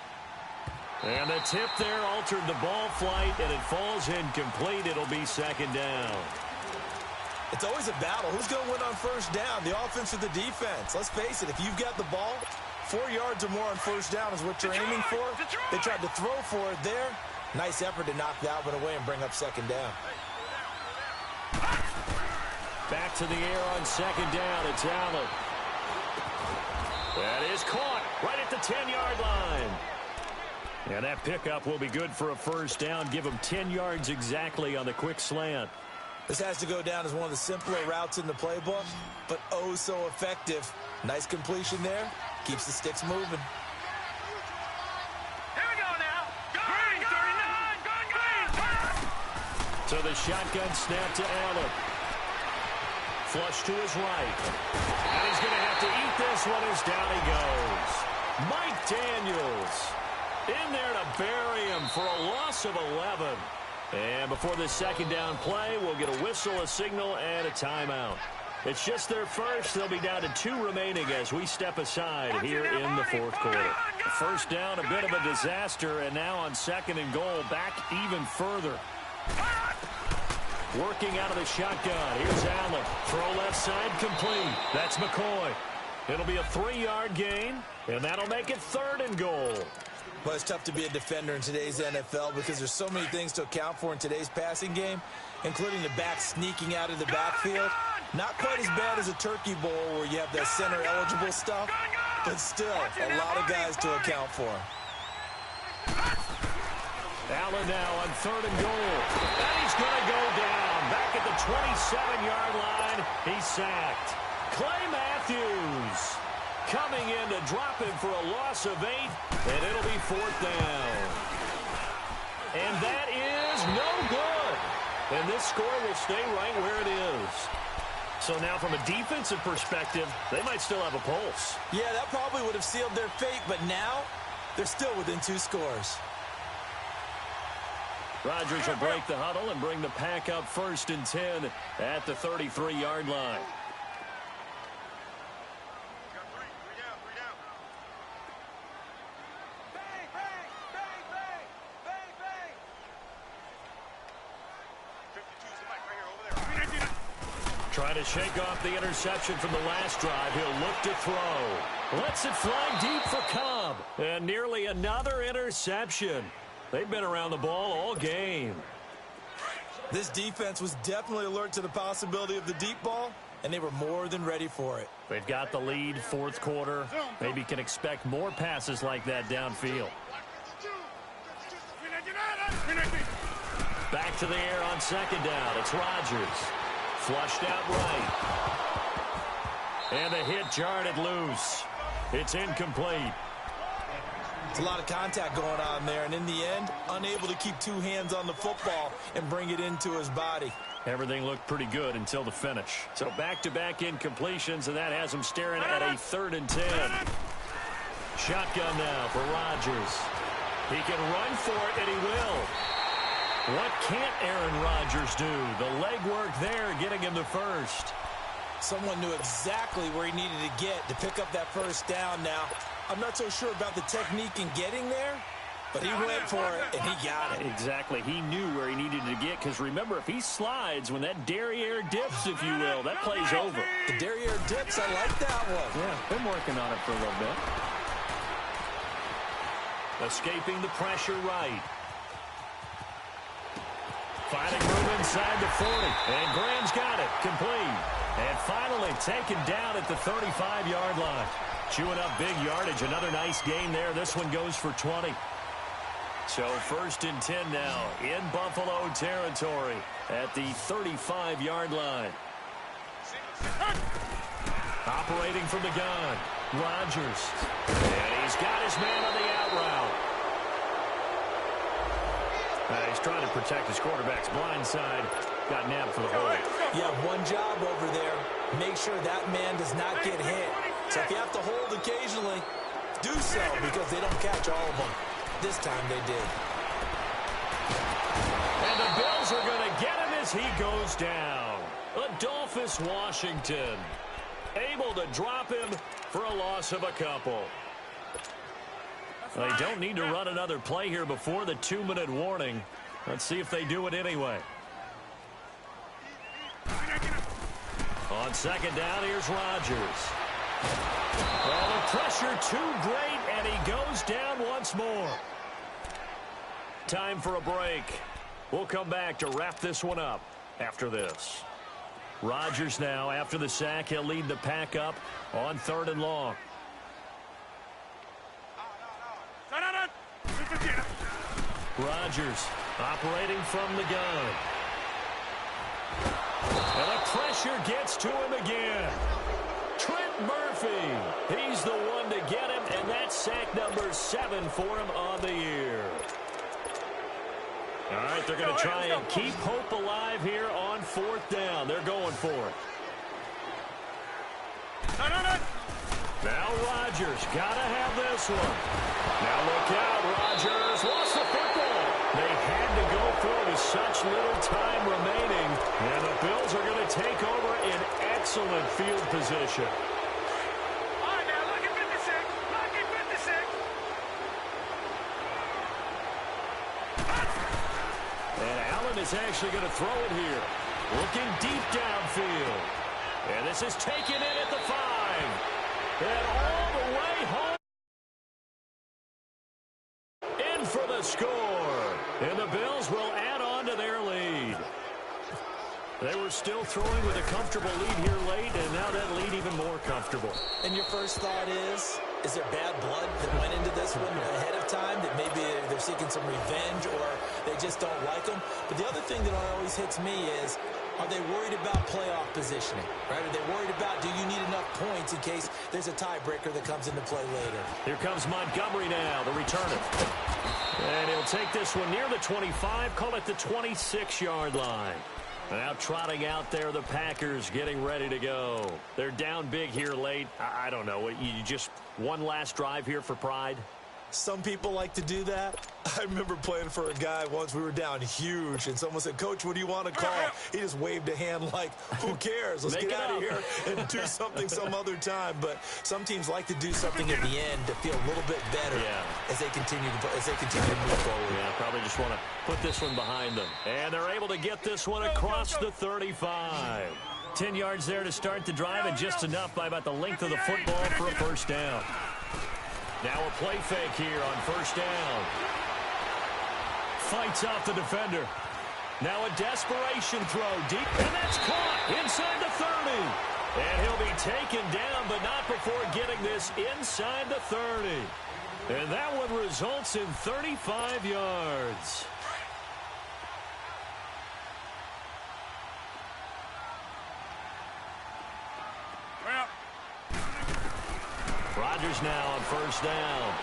And the tip there altered the ball flight, and it falls incomplete. It'll be 2nd down. It's always a battle. Who's going to win on first down, the offense or the defense? Let's face it, if you've got the ball, 4 yards or more on first down is what you're aiming for. They tried to throw for it there. Nice effort to knock that one away and bring up 2nd down. Back to the air on 2nd down. It's Allen. That is caught right at the 10-yard line. And that pickup will be good for a first down. Give him 10 yards exactly on the quick slant. This has to go down as one of the simpler routes in the playbook, but oh so effective. Nice completion there. Keeps the sticks moving. So the shotgun snap to Allen. Flush to his right. And he's going to have to eat this one as down he goes. Mike Daniels in there to bury him for a loss of 11. And before this 2nd down play, we'll get a whistle, a signal, and a timeout. It's just their first. They'll be down to 2 remaining as we step aside here in the 4th quarter. First down, a bit of a disaster, and now on 2nd and goal, back even further. Working out of the shotgun. Here's Allen. Throw left side complete. That's McCoy. It'll be a 3-yard gain, and that'll make it 3rd and goal. Well, it's tough to be a defender in today's NFL because there's so many things to account for in today's passing game, including the back sneaking out of the backfield. Not quite as bad as a turkey bowl where you have that center-eligible stuff, but still a lot of guys to account for. Allen now on 3rd and goal. And he's going to go down. Back at the 27-yard line. He's sacked. Clay Matthews coming in to drop him for a loss of 8. And it'll be 4th down. And that is no good. And this score will stay right where it is. So now from a defensive perspective, they might still have a pulse. Yeah, that probably would have sealed their fate, but now they're still within 2 scores. Rodgers will break the huddle and bring the pack up 1st and 10 at the 33-yard line. Trying to shake off the interception from the last drive. He'll look to throw. Lets it fly deep for Cobb. And nearly another interception. They've been around the ball all game. This defense was definitely alert to the possibility of the deep ball, and they were more than ready for it. They've got the lead, 4th quarter. Maybe can expect more passes like that downfield. Back to the air on second down. It's Rodgers. Flushed out right. And the hit jarred it loose. It's incomplete. It's a lot of contact going on there, and in the end, unable to keep two hands on the football and bring it into his body. Everything looked pretty good until the finish. So back-to-back incompletions, and that has him staring at a 3rd and 10. Shotgun now for Rodgers. He can run for it, and he will. What can't Aaron Rodgers do? The legwork there getting him the first. Someone knew exactly where he needed to get to pick up that first down now. I'm not so sure about the technique in getting there, but he went for it, and he got it. Exactly. He knew where he needed to get, because remember, if he slides, when that derriere dips, if you will, that play's over. The derriere dips, I like that one. Yeah, been working on it for a little bit. Escaping the pressure right. Finding room inside the 40, and Graham's got it, complete. And finally taken down at the 35-yard line. Chewing up big yardage. Another nice gain there. This one goes for 20. So 1st and 10 now in Buffalo territory at the 35-yard line. Operating from the gun, Rodgers. And he's got his man on the out route. He's trying to protect his quarterback's blind side. Got nabbed for the hole. You have one job over there. Make sure that man does not get hit. So if you have to hold occasionally, do so, because they don't catch all of them. This time they did. And the Bills are going to get him as he goes down. Adolphus Washington able to drop him for a loss of a couple. They don't need to run another play here before the 2-minute warning. Let's see if they do it anyway. On second down, here's Rodgers. Well, the pressure too great, and he goes down once more. Time for a break. We'll come back to wrap this one up after this. Rodgers now, after the sack, he'll lead the pack up on 3rd and long. Rodgers operating from the gun. And the pressure gets to him again. Trent Murphy, he's the one to get him, and that's sack number 7 for him on the year. All right, they're going to try and keep hope alive here on 4th down. They're going for it. Now Rodgers, got to have this one. Now look out, Rodgers lost the football. They had to go for it with such little time remaining. And the Bills are going to take over in excellent field position. All right, now look at 56. Look at 56. And Allen is actually going to throw it here. Looking deep downfield. And this is taken in at the 5. And all the way home. In for the score. And the Bills will add on to their lead. They were still throwing with a comfortable lead here late, and now that lead even more comfortable. And your first thought is there bad blood that went into this one ahead of time, that maybe they're seeking some revenge or they just don't like them? But the other thing that always hits me is, are they worried about playoff positioning, right? Are they worried about, do you need enough points in case there's a tiebreaker that comes into play later? Here comes Montgomery now, the returner. And he'll take this one near the 25, call it the 26-yard line. Now trotting out there, the Packers getting ready to go. They're down big here late. I don't know. You just one last drive here for pride? Some people like to do that. I remember playing for a guy once. We were down huge, and someone said, "Coach, what do you want to call?" He just waved a hand like, who cares? Let's get out of here and do something some other time. But some teams like to do something at the end to feel a little bit better as they continue to move forward. Yeah, probably just want to put this one behind them. And they're able to get this one across the 35. 10 yards there to start the drive, and just enough by about the length of the football for a first down. Now a play fake here on first down. Fights off the defender. Now a desperation throw deep, and that's caught inside the 30. And he'll be taken down, but not before getting this inside the 30. And that one results in 35 yards. Chargers now on first down.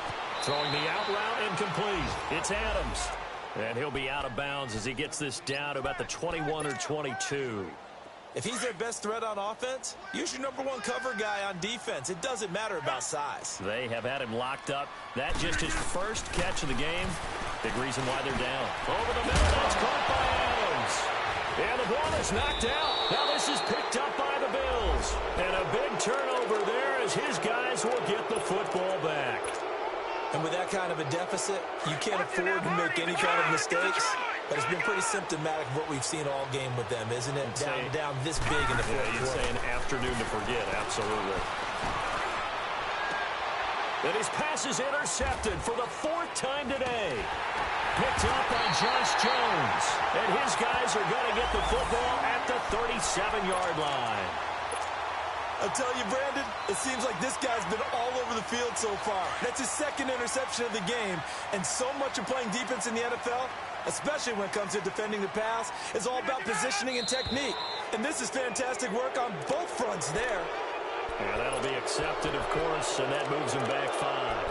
Throwing the out route incomplete. It's Adams. And he'll be out of bounds as he gets this down to about the 21 or 22. If he's their best threat on offense, use your #1 cover guy on defense. It doesn't matter about size. They have had him locked up. That just his first catch of the game. Big reason why they're down. Over the middle, that's caught by Adams. And the ball is knocked out. Now this is picked up by the Bills. And a big turnover there as his guys will get the football back. And with that kind of a deficit, you can't afford to make any kind of mistakes. But it's been pretty symptomatic of what we've seen all game with them, isn't it? Down this big in the fourth quarter. You'd say an afternoon to forget, absolutely. And his pass is intercepted for the 4th time today. Picked up by Josh Jones. And his guys are going to get the football at the 37-yard line. I'll tell you, Brandon, it seems like this guy's been all over the field so far. That's his 2nd interception of the game. And so much of playing defense in the NFL, especially when it comes to defending the pass, is all about positioning and technique. And this is fantastic work on both fronts there. Yeah, that'll be accepted, of course, and that moves him back 5.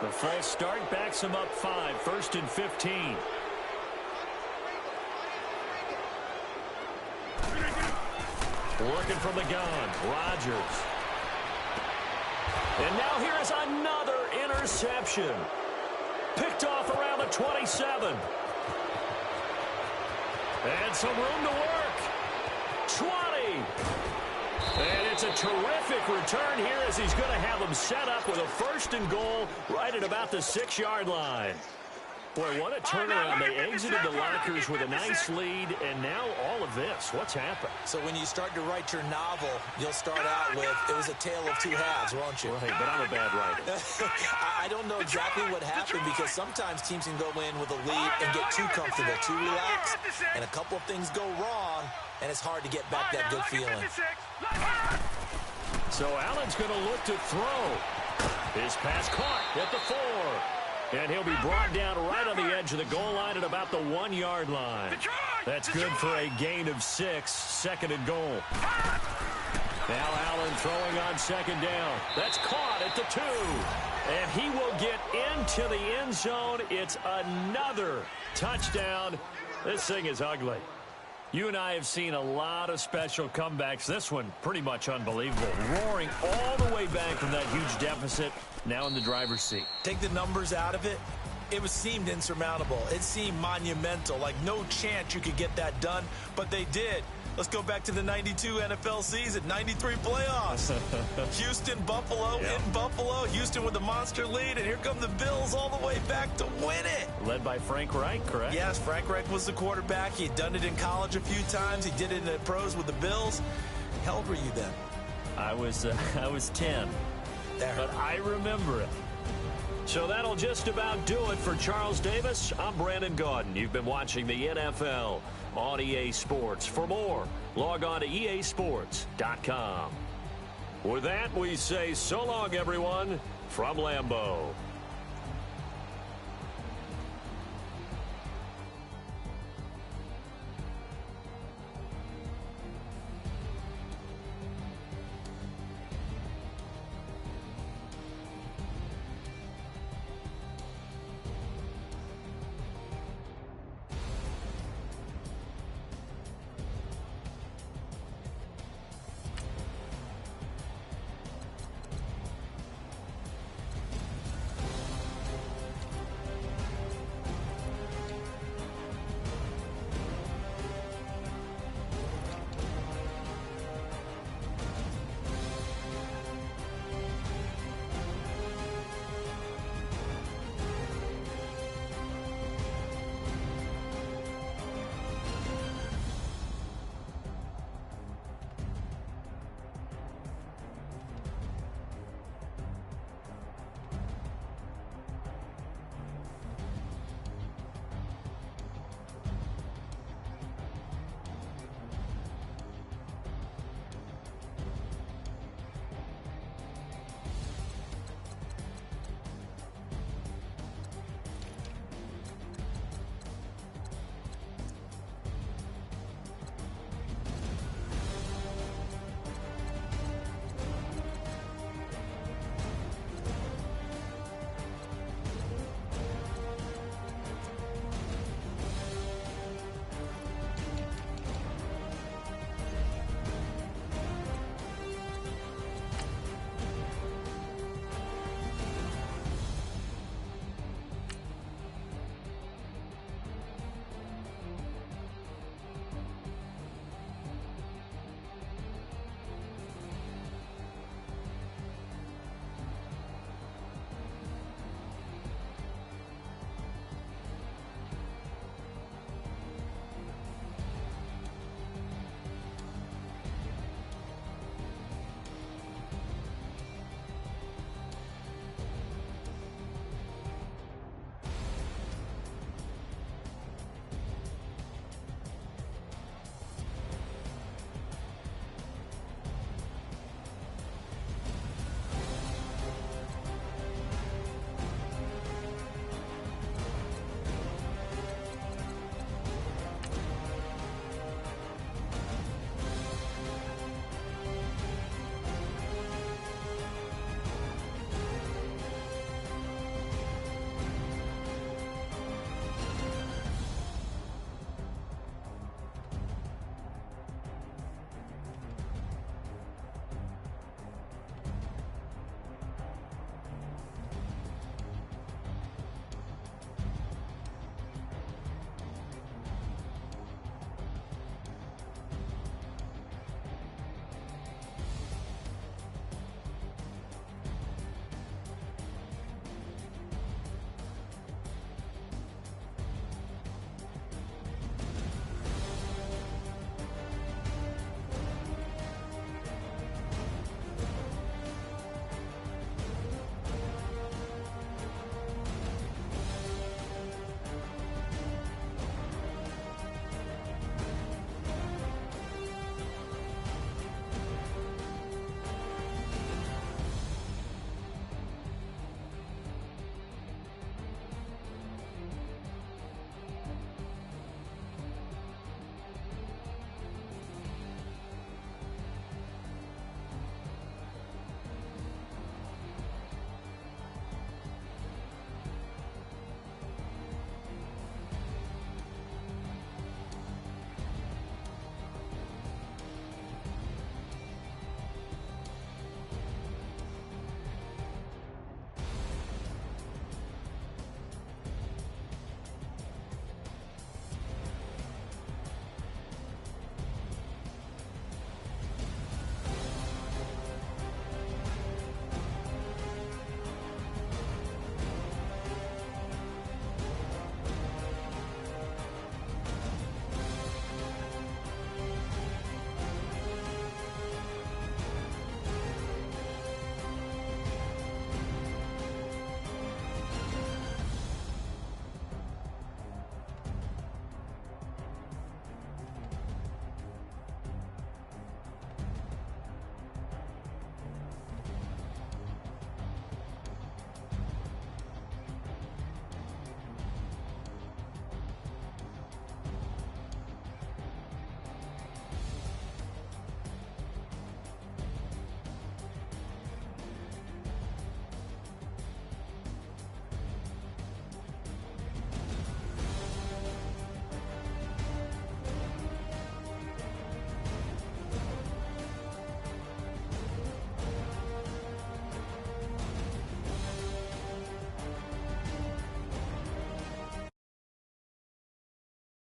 The false start backs him up 5, 1st and 15. Working from the gun, Rodgers. And now here is another interception. Picked off around the 27. And some room to work. 20. And it's a terrific return here as he's going to have them set up with a 1st and goal right at about the 6-yard line. Boy, what a turnaround. They exited the lockers with a nice lead, and now all of this. What's happened? So when you start to write your novel, you'll start out with, it was a tale of 2 halves, won't you? Right, but I'm a bad writer. I don't know exactly what happened because sometimes teams can go in with a lead and get too comfortable, too relaxed, and a couple of things go wrong, and it's hard to get back that good feeling. So Allen's going to look to throw. His pass caught at the 4. And he'll be brought down right on the edge of the goal line at about the 1-yard line. That's good for a gain of 6, 2nd and goal. Now Allen throwing on 2nd down. That's caught at the 2. And he will get into the end zone. It's another touchdown. This thing is ugly. You and I have seen a lot of special comebacks. This one, pretty much unbelievable. Roaring all the way back from that huge deficit, now in the driver's seat. Take the numbers out of it. It seemed insurmountable. It seemed monumental, like no chance you could get that done, but they did. Let's go back to the 92 NFL season, 93 playoffs. Houston, Buffalo, in Buffalo. Houston with a monster lead, and here come the Bills all the way back to win it. Led by Frank Reich, correct? Yes, Frank Reich was the quarterback. He had done it in college a few times. He did it in the pros with the Bills. How old were you then? I was 10, but I remember it. So that'll just about do it for Charles Davis. I'm Brandon Gaudin. You've been watching the NFL on EA Sports. For more, log on to easports.com. With that, we say so long, everyone, from Lambeau.